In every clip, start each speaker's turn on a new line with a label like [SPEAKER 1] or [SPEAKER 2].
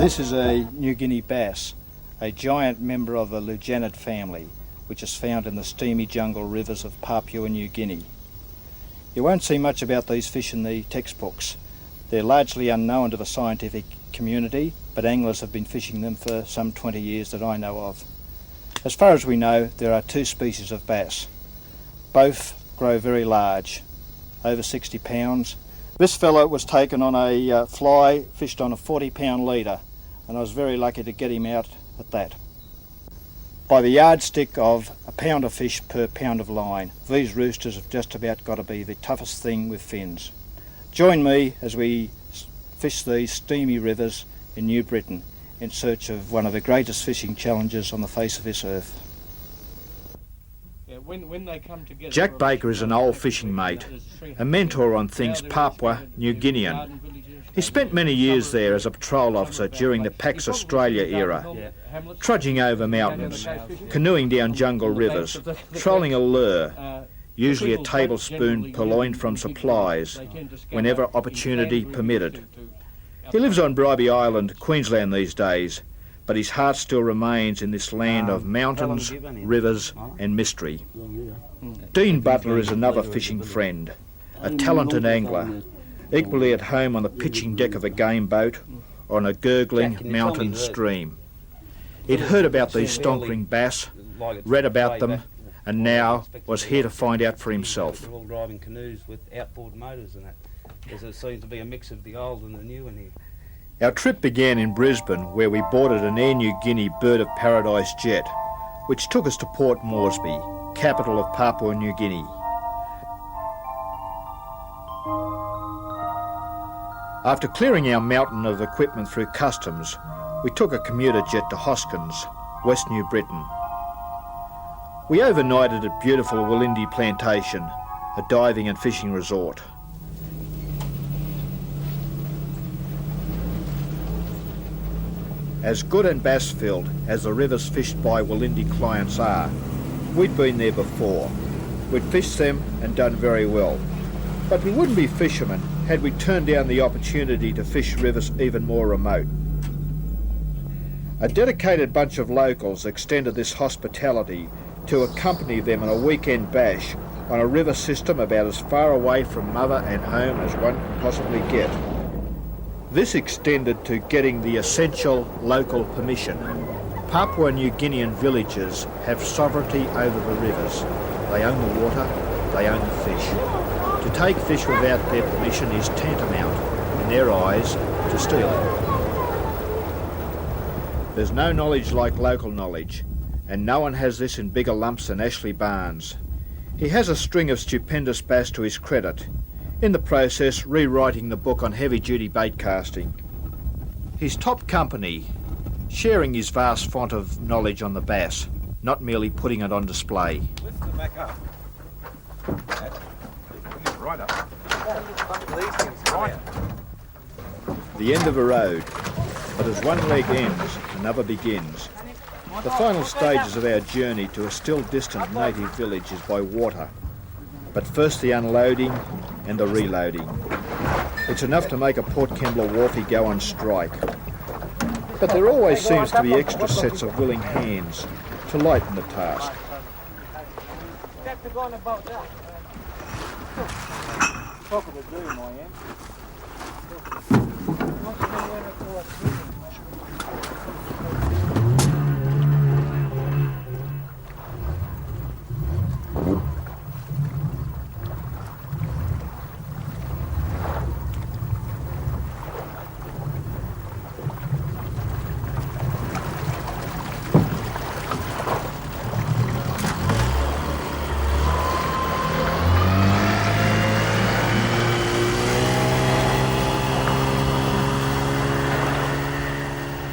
[SPEAKER 1] This is a New Guinea bass, a giant member of the Lutjanid family, which is found in the steamy jungle rivers of Papua New Guinea. You won't see much about these fish in the textbooks. They're largely unknown to the scientific community, but anglers have been fishing them for some 20 years that I know of. As far as we know, there are two species of bass. Both grow very large, over 60 pounds. This fellow was taken on a fly, fished on a 40-pound leader, and I was very lucky to get him out at that. By the yardstick of a pound of fish per pound of line, these roosters have just about got to be the toughest thing with fins. Join me as we fish these steamy rivers in New Britain in search of one of the greatest fishing challenges on the face of this earth.
[SPEAKER 2] When they come together,
[SPEAKER 3] Jack Baker is an old fishing mate, a mentor on things Papua New Guinean. He spent many years there as a patrol officer during the Pax Australia era, trudging over mountains, canoeing down jungle rivers, trolling a lure, usually a tablespoon purloined from supplies, whenever opportunity permitted. He lives on Bribie Island, Queensland these days, but his heart still remains in this land of mountains, rivers and mystery. Dean Butler is another fishing friend, a talented angler, equally at home on the pitching deck of a game boat or on a gurgling mountain stream. He'd heard about these stonkering bass, read about them, and now was here to find out for himself.
[SPEAKER 4] They're all driving canoes with outboard motors and that. There seems to be a mix of the old and the new in here.
[SPEAKER 3] Our trip began in Brisbane, where we boarded an Air Niugini Bird of Paradise jet, which took us to Port Moresby, capital of Papua New Guinea. After clearing our mountain of equipment through customs, we took a commuter jet to Hoskins, West New Britain. We overnighted at beautiful WALINDI Plantation, a diving and fishing resort. As good and bass-filled as the rivers fished by WALINDI clients are, we'd been there before. We'd fished them and done very well. But we wouldn't be fishermen had we turned down the opportunity to fish rivers even more remote. A dedicated bunch of locals extended this hospitality to accompany them on a weekend bash on a river system about as far away from mother and home as one could possibly get. This extended to getting the essential local permission. Papua New Guinean villages have sovereignty over the rivers. They own the water, they own the fish. To take fish without their permission is tantamount, in their eyes, to stealing. There's no knowledge like local knowledge, and no one has this in bigger lumps than Ashley Barnes. He has a string of stupendous bass to his credit, in the process rewriting the book on heavy-duty bait casting. He's top company, sharing his vast font of knowledge on the bass, not merely putting it on display.
[SPEAKER 5] Lift it back up. Bring it right up. These things right.
[SPEAKER 3] The end of a road, but as one leg ends, another begins. The final stages of our journey to a still distant native village is by water, but first the unloading and the reloading. It's enough to make a Port Kembla wharfie go on strike. But there always seems to be extra sets of willing hands to lighten the task.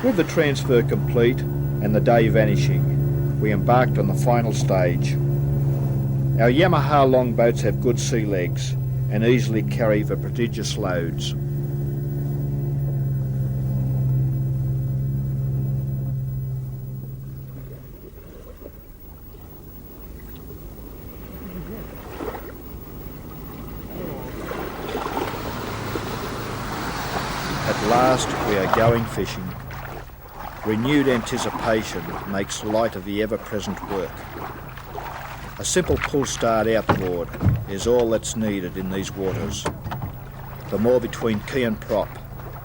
[SPEAKER 3] With the transfer complete and the day vanishing, we embarked on the final stage. Our Yamaha longboats have good sea legs and easily carry the prodigious loads. At last we are going fishing. Renewed anticipation makes light of the ever-present work. A simple pull start outboard is all that's needed in these waters. The more between key and prop,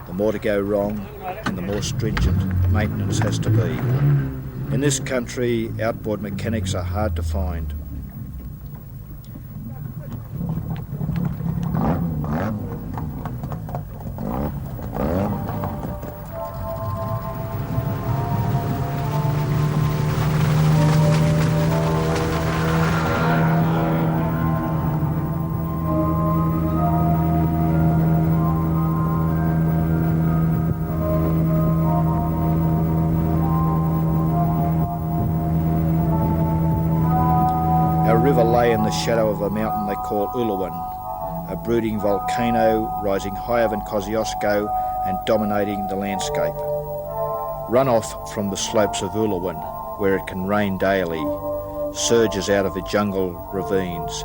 [SPEAKER 3] the more to go wrong and the more stringent maintenance has to be. In this country, outboard mechanics are hard to find. Our river lay in the shadow of a mountain they call Uluwan, a brooding volcano rising higher than Kosciuszko and dominating the landscape. Runoff from the slopes of Uluwan, where it can rain daily, surges out of the jungle ravines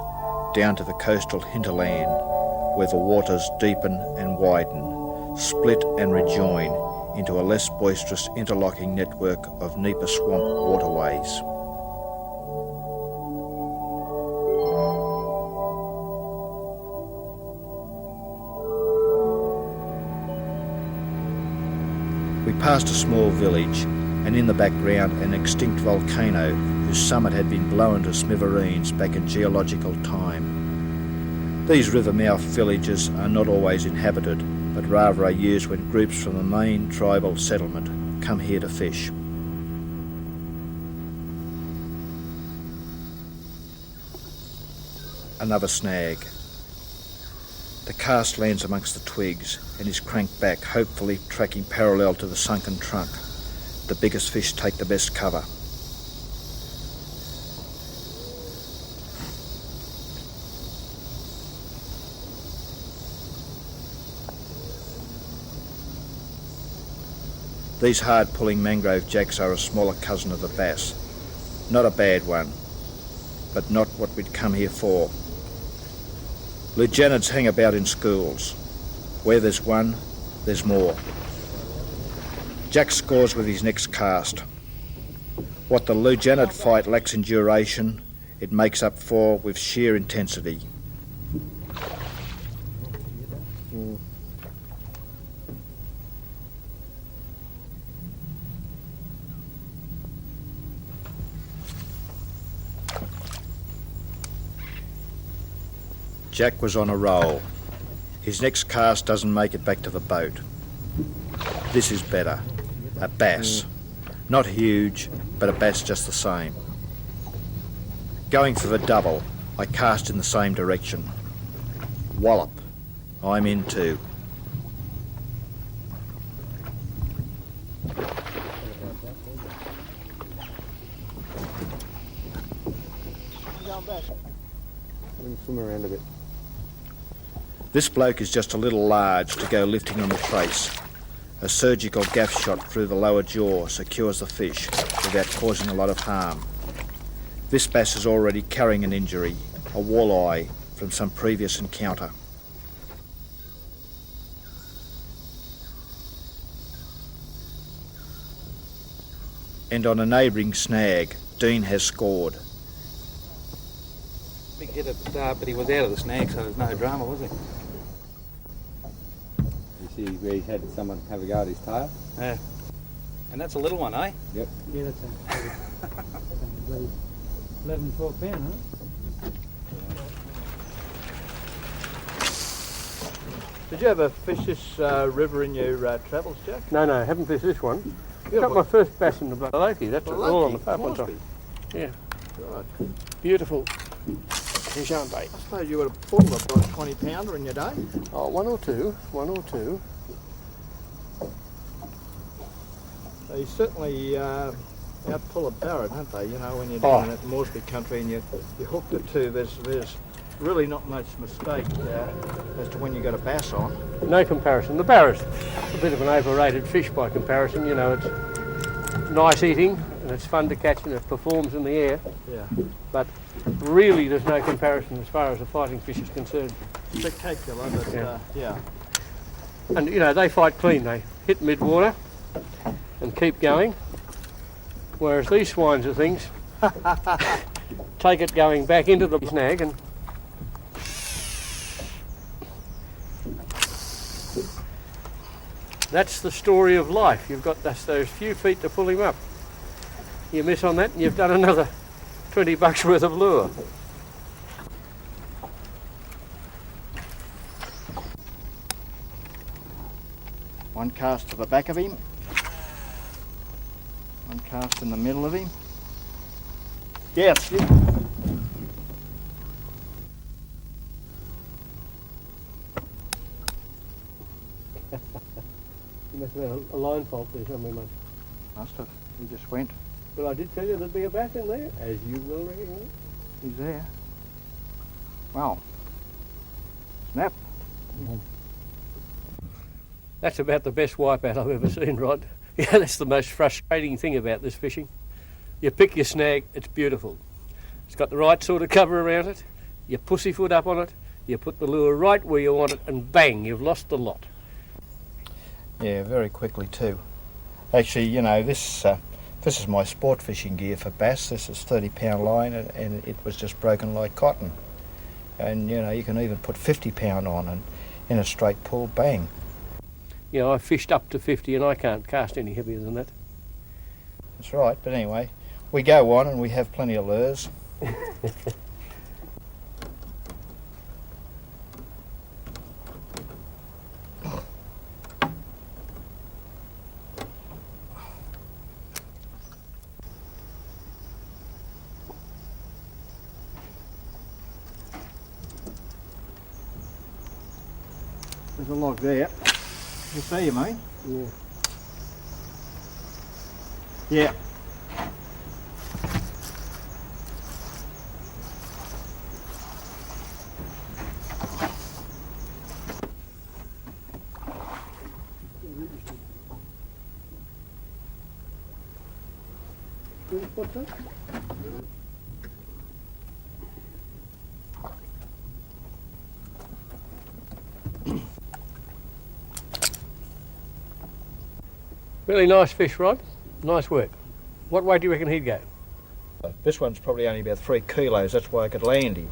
[SPEAKER 3] down to the coastal hinterland, where the waters deepen and widen, split and rejoin into a less boisterous interlocking network of Nipa swamp waterways. We passed a small village, and in the background an extinct volcano whose summit had been blown to smithereens back in geological time. These river mouth villages are not always inhabited, but rather are used when groups from the main tribal settlement come here to fish. Another snag. The cast lands amongst the twigs and is cranked back, hopefully tracking parallel to the sunken trunk. The biggest fish take the best cover. These hard-pulling mangrove jacks are a smaller cousin of the bass. Not a bad one, but not what we'd come here for. Lutjanids hang about in schools. Where there's one, there's more. Jack scores with his next cast. What the Lutjanid fight lacks in duration, it makes up for with sheer intensity. Jack was on a roll. His next cast doesn't make it back to the boat. This is better. A bass. Not huge, but a bass just the same. Going for the double, I cast in the same direction. Wallop. I'm in too.
[SPEAKER 2] Swim around a bit.
[SPEAKER 3] This bloke is just a little large to go lifting on the trace. A surgical gaff shot through the lower jaw secures the fish without causing a lot of harm. This bass is already carrying an injury, a walleye from some previous encounter. And on a neighbouring snag, Dean has scored.
[SPEAKER 4] Big hit at the start, but he was out of the snag, so there's no drama, was there?
[SPEAKER 2] You see where he had someone have a go at his tail?
[SPEAKER 4] Yeah. And that's a little one, eh?
[SPEAKER 2] Yep.
[SPEAKER 6] Yeah, that's a 11, 12 pound, huh?
[SPEAKER 3] Did you ever fish this river in your travels, Jack?
[SPEAKER 2] No, I haven't fished this one. Got my first bass in the Balaki. That's all on the Papuan side. Yeah.
[SPEAKER 3] Right.
[SPEAKER 2] Beautiful fish, aren't they?
[SPEAKER 3] I suppose you would have pulled about a 20 pounder in your day.
[SPEAKER 2] Oh, one or two.
[SPEAKER 3] They certainly outpull a barrett, don't they? You know, when you're down in that Moresby country and you hook the two, there's really not much mistake as to when you got a bass on.
[SPEAKER 2] No comparison. The barrett's a bit of an overrated fish by comparison. You know, it's nice eating and it's fun to catch and it performs in the air.
[SPEAKER 3] Yeah.
[SPEAKER 2] But really there's no comparison as far as a fighting fish is concerned.
[SPEAKER 3] Spectacular, but yeah.
[SPEAKER 2] And you know, they fight clean. They hit mid-water and keep going, whereas these swines of things take it going back into the snag and that's the story of life. You've got those few feet to pull him up. You miss on that and you've done another 20 bucks worth of lure.
[SPEAKER 1] One cast to the back of him, one cast in the middle of him. Yes.
[SPEAKER 2] You must have had a line fault there somewhere, mate.
[SPEAKER 1] Must have. He just went.
[SPEAKER 2] But I did tell you there'd be a bass in there, as you will recognise.
[SPEAKER 1] He's there. Wow. Snap.
[SPEAKER 2] That's about the best wipeout I've ever seen, Rod. Yeah, that's the most frustrating thing about this fishing. You pick your snag, it's beautiful. It's got the right sort of cover around it. You pussyfoot up on it, you put the lure right where you want it, and bang, you've lost the lot.
[SPEAKER 1] Yeah, very quickly too. Actually, you know, this is my sport fishing gear for bass. This is 30-pound line, and it was just broken like cotton. And you know, you can even put 50-pound on, and in a straight pull, bang.
[SPEAKER 2] You know, I fished up to 50 and I can't cast any heavier than that.
[SPEAKER 1] That's right, but anyway, we go on and we have plenty of lures. There's a log there. You see you, mate?
[SPEAKER 2] Yeah.
[SPEAKER 1] Yeah.
[SPEAKER 2] What's that? Really nice fish, Rod. Nice work. What way do you reckon he'd go?
[SPEAKER 1] This one's probably only about 3 kilos, that's why I could land him.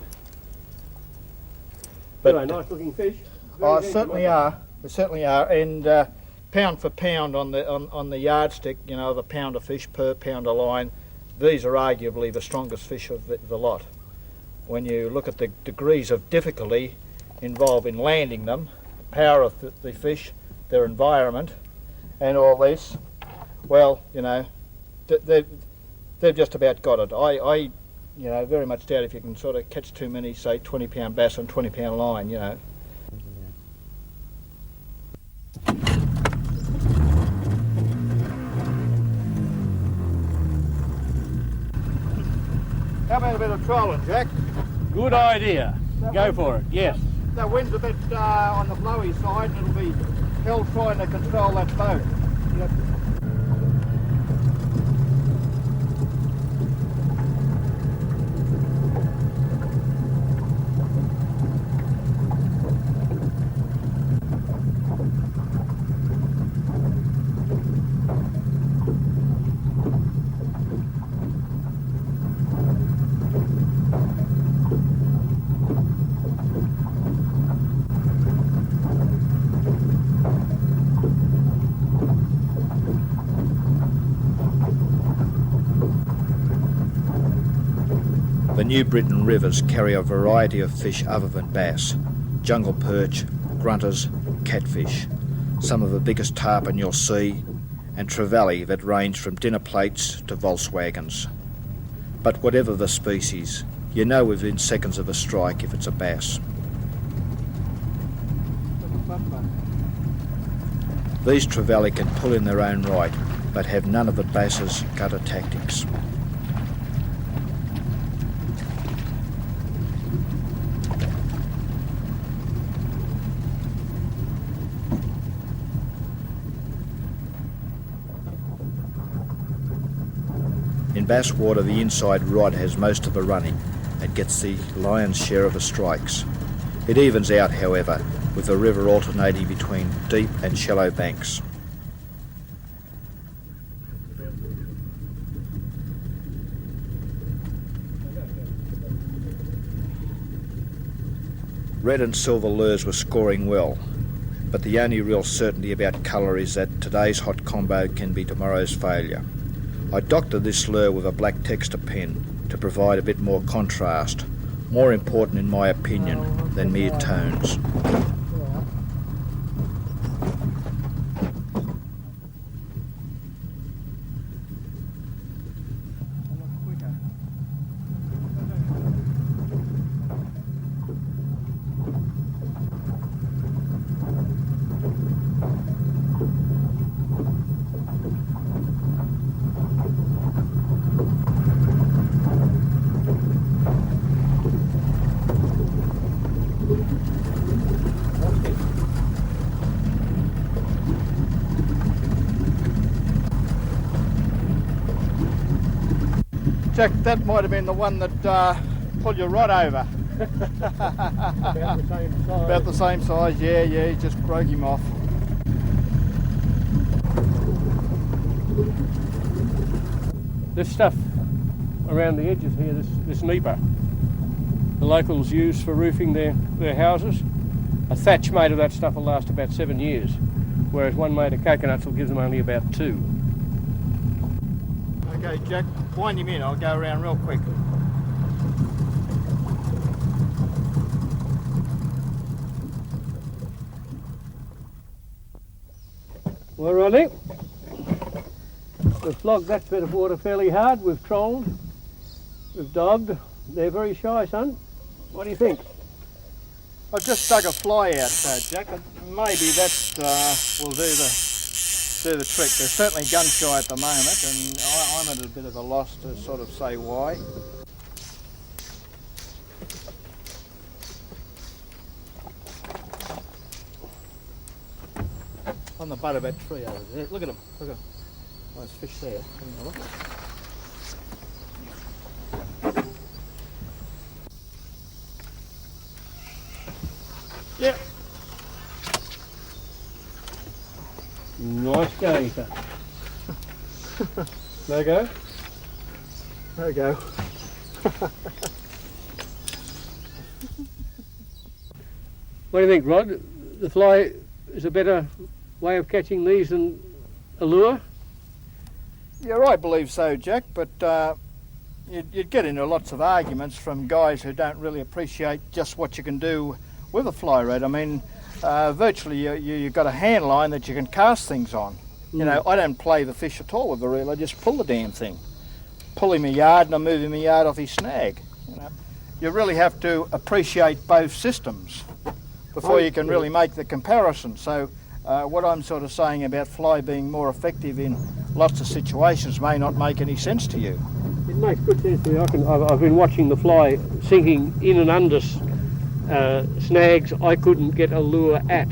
[SPEAKER 2] But nice looking fish.
[SPEAKER 1] Oh, certainly are. They certainly are. And pound for pound on the yardstick, you know, the pound of fish per pound of line, these are arguably the strongest fish of the lot. When you look at the degrees of difficulty involved in landing them, the power of the fish, their environment, and all this, well, you know, they've just about got it. I you know, very much doubt if you can sort of catch too many, say, 20-pound bass on 20-pound line, you know. How about a bit of trolling, Jack?
[SPEAKER 2] Good idea. Go for it, yes.
[SPEAKER 1] The wind's a bit on the blowy side, and it'll be hell trying to control that boat. Yep.
[SPEAKER 3] The New Britain rivers carry a variety of fish other than bass: jungle perch, grunters, catfish, some of the biggest tarpon you'll see, and trevally that range from dinner plates to Volkswagens. But whatever the species, you know within seconds of a strike if it's a bass. These trevally can pull in their own right, but have none of the bass's gutter tactics. In bass water, the inside rod has most of the running and gets the lion's share of the strikes. It evens out, however, with the river alternating between deep and shallow banks. red and silver lures were scoring well, but the only real certainty about colour is that today's hot combo can be tomorrow's failure. I doctored this lure with a black texture pen to provide a bit more contrast, more important in my opinion than mere tones.
[SPEAKER 1] Jack, that might have been the one that pulled your rod over.
[SPEAKER 2] About the same size.
[SPEAKER 1] About the same size, yeah, he just broke him off.
[SPEAKER 2] This stuff around the edges here, this nipa, the locals use for roofing their houses. A thatch made of that stuff will last about 7 years, whereas one made of coconuts will give them only about 2.
[SPEAKER 1] Okay, Jack, wind him in. I'll go around real quick.
[SPEAKER 2] Well, Rodney, we've flogged that bit of water fairly hard. We've trolled, we've dogged. They're very shy, son. What do you think?
[SPEAKER 1] I've just dug a fly out, Jack. Maybe that will do the trick. They're certainly gun shy at the moment, and I'm at a bit of a loss to sort of say why. On the butt of that tree over there. Look at them. Look at them. Oh, there's fish there. Have a look. Yep.
[SPEAKER 2] Nice going, son. No go?
[SPEAKER 1] There we go.
[SPEAKER 2] What do you think, Rod? The fly is a better way of catching these than a lure?
[SPEAKER 1] Yeah, I believe so, Jack, but you'd get into lots of arguments from guys who don't really appreciate just what you can do with a fly rod. I mean, virtually you've got a hand line that you can cast things on. You know, I don't play the fish at all with the reel, I just pull the damn thing. Pull him a yard and I'm moving my yard off his snag. You know, you really have to appreciate both systems before you can really make the comparison. So what I'm sort of saying about fly being more effective in lots of situations may not make any sense to you.
[SPEAKER 2] It makes good sense to me. I've been watching the fly sinking in and under snags I couldn't get a lure at.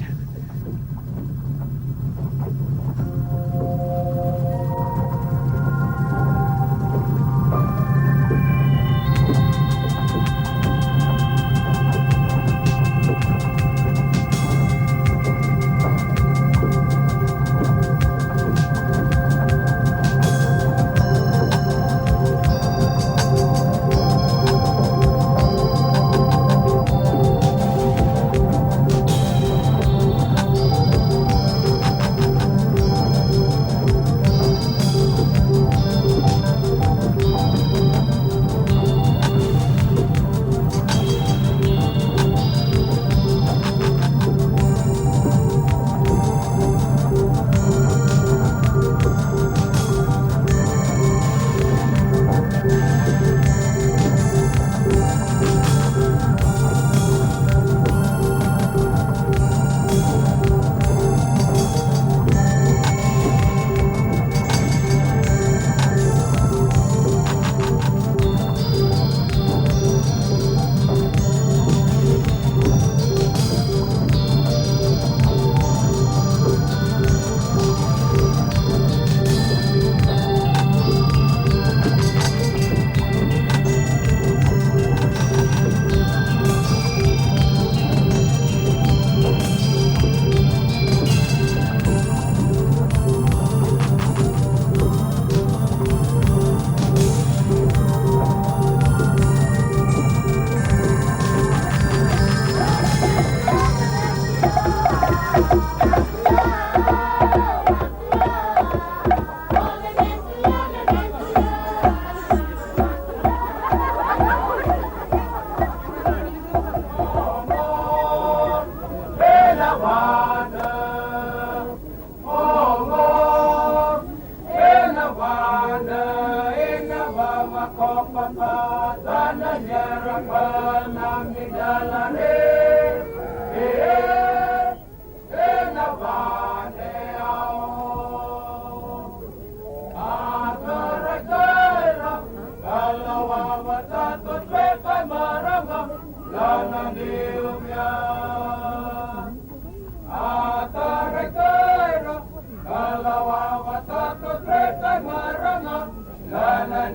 [SPEAKER 7] Lana